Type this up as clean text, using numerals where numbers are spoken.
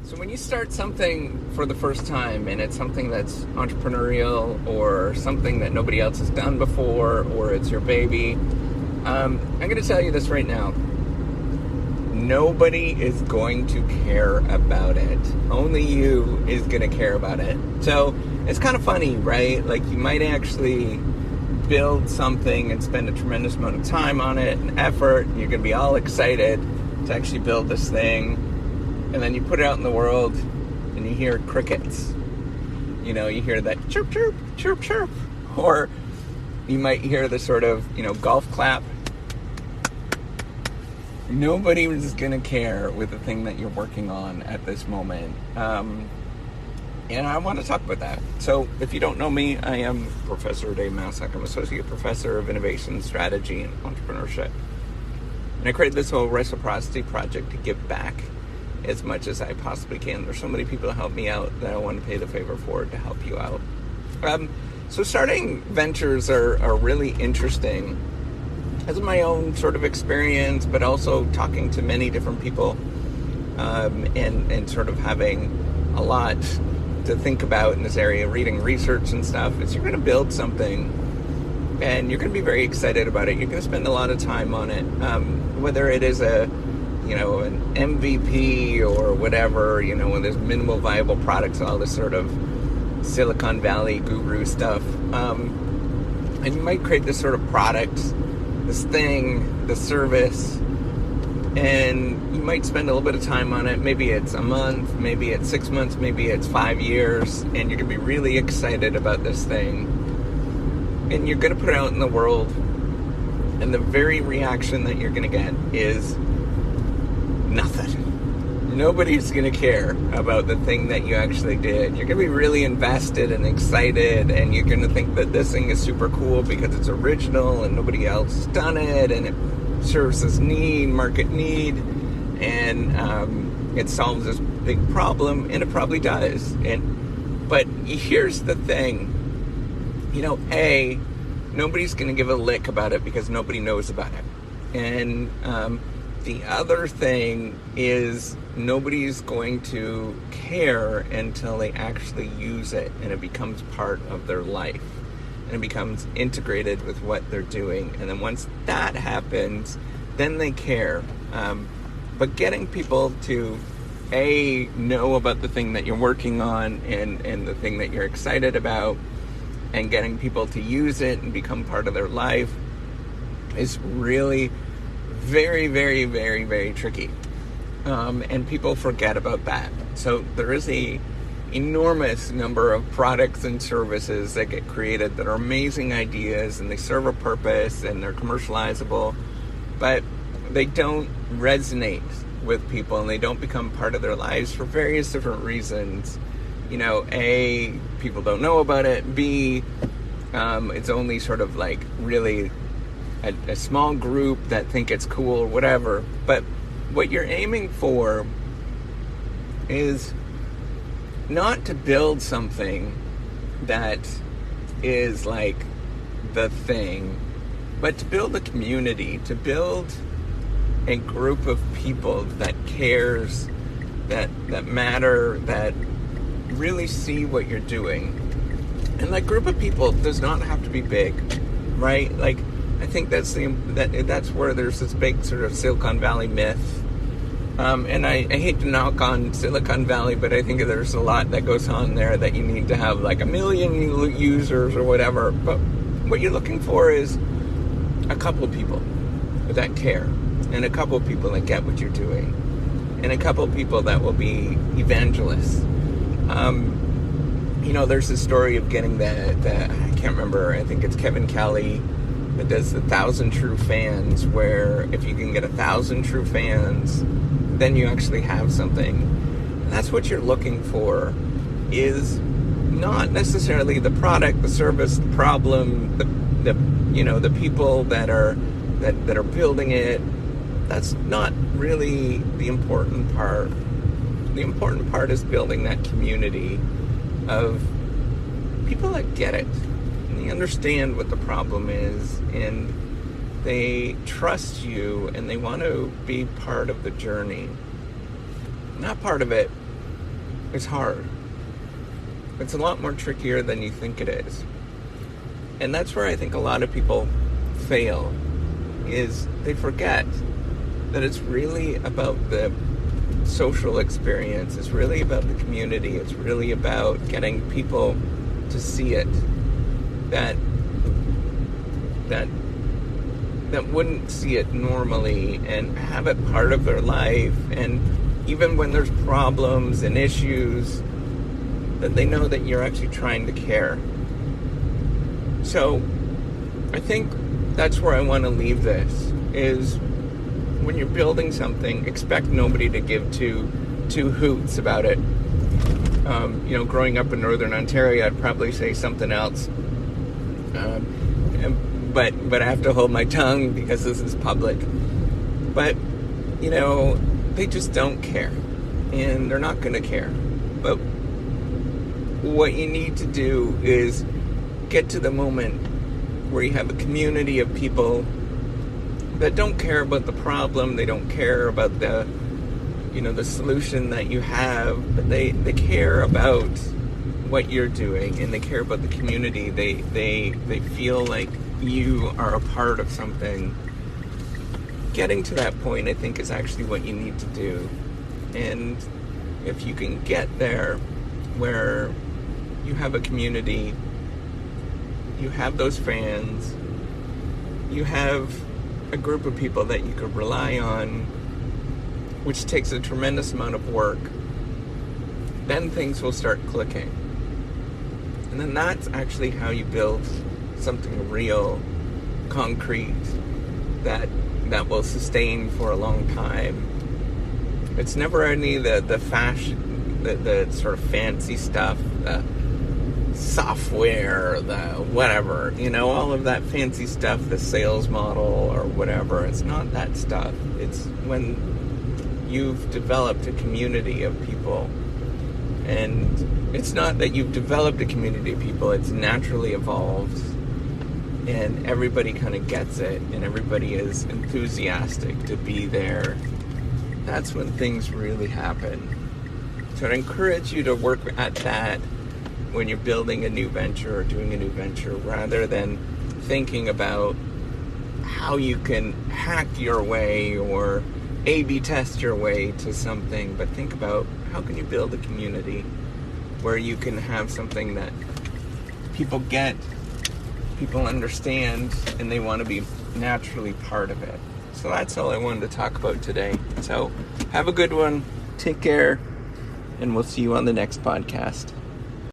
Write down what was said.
So when you start something for the first time and it's something that's entrepreneurial or something that nobody else has done before or it's your baby, I'm going to tell you this right now. Nobody is going to care about it. Only you is going to care about it. So it's kind of funny, right? Like you might actually build something and spend a tremendous amount of time on it and effort. You're going to be all excited to actually build this thing. And then you put it out in the world and you hear crickets. You know, you hear that chirp, chirp, chirp, chirp. Or you might hear the sort of, golf clap. Nobody is going to care with the thing that you're working on at this moment. And I want to talk about that. So if you don't know me, I am Professor Dave Massack. I'm Associate Professor of Innovation, Strategy, and Entrepreneurship. And I created this whole Reciprocity project to give back as much as I possibly can. There's so many people that help me out that I want to pay the favor forward to help you out. So starting ventures are really interesting. As my own sort of experience, but also talking to many different people and sort of having a lot to think about in this area, reading research and stuff, is you're going to build something and you're going to be very excited about it. You're going to spend a lot of time on it, whether it is an MVP or whatever, when there's minimal viable products, all this sort of Silicon Valley guru stuff. And you might create this sort of product, this thing, the service, and you might spend a little bit of time on it. Maybe it's a month, maybe it's 6 months, maybe it's 5 years, and you're going to be really excited about this thing. And you're going to put it out in the world, and the very reaction that you're going to get is nothing. Nobody's going to care about the thing that you actually did. You're going to be really invested and excited, and you're going to think that this thing is super cool because it's original and nobody else has done it, and it serves this market need, and it solves this big problem, and it probably does. But here's the thing. Nobody's going to give a lick about it because nobody knows about it. And the other thing is nobody's going to care until they actually use it and it becomes part of their life and it becomes integrated with what they're doing. And then once that happens, then they care. But getting people to know about the thing that you're working on and the thing that you're excited about, and getting people to use it and become part of their life is really very, very, very, very tricky. And people forget about that. So there is a enormous number of products and services that get created that are amazing ideas, and they serve a purpose and they're commercializable, but they don't resonate with people and they don't become part of their lives for various different reasons. A, people don't know about it. B, it's only sort of like really a small group that think it's cool or whatever. But what you're aiming for is not to build something that is like the thing, but to build a community, to build a group of people that cares, that matter, that really see what you're doing. And that group of people does not have to be big, right? Like, I think that's where there's this big sort of Silicon Valley myth. And I hate to knock on Silicon Valley, but I think there's a lot that goes on there that you need to have like 1 million users or whatever. But what you're looking for is a couple of people that care, and a couple of people that get what you're doing, and a couple of people that will be evangelists. There's this story of getting the I can't remember, I think it's Kevin Kelly that does the 1,000 True Fans, where if you can get 1,000 true fans, then you actually have something. And that's what you're looking for, is not necessarily the product, the service, the problem, the people that are building it. That's not really the important part. The important part is building that community of people that get it, and they understand what the problem is, and they trust you, and they want to be part of the journey. Not part of it is hard. It's a lot more trickier than you think it is. And that's where I think a lot of people fail, is they forget that it's really about the social experience. It's really about the community. It's really about getting people to see it that wouldn't see it normally, and have it part of their life. And even when there's problems and issues, that they know that you're actually trying to care. So I think that's where I want to leave this, is when you're building something, expect nobody to give two hoots about it. Growing up in Northern Ontario, I'd probably say something else. But I have to hold my tongue because this is public. But, they just don't care. And they're not going to care. But what you need to do is get to the moment where you have a community of people that don't care about the problem. They don't care about the solution that you have, but they care about what you're doing, and they care about the community. They feel like you are a part of something. Getting to that point, I think, is actually what you need to do. And if you can get there where you have a community, you have those fans, you have a group of people that you could rely on, which takes a tremendous amount of work, then things will start clicking. And then that's actually how you build something real, concrete, that will sustain for a long time. It's never any the fashion, the sort of fancy stuff, the software, the whatever, all of that fancy stuff, the sales model or whatever. It's not that stuff. It's when you've developed a community of people. And it's not that you've developed a community of people, it's naturally evolved. And everybody kind of gets it, and everybody is enthusiastic to be there. That's when things really happen. So I'd encourage you to work at that when you're building a new venture or doing a new venture, rather than thinking about how you can hack your way or A/B test your way to something, but think about how can you build a community where you can have something that people get, people understand, and they want to be naturally part of it. So that's all I wanted to talk about today. So have a good one, take care, and we'll see you on the next podcast.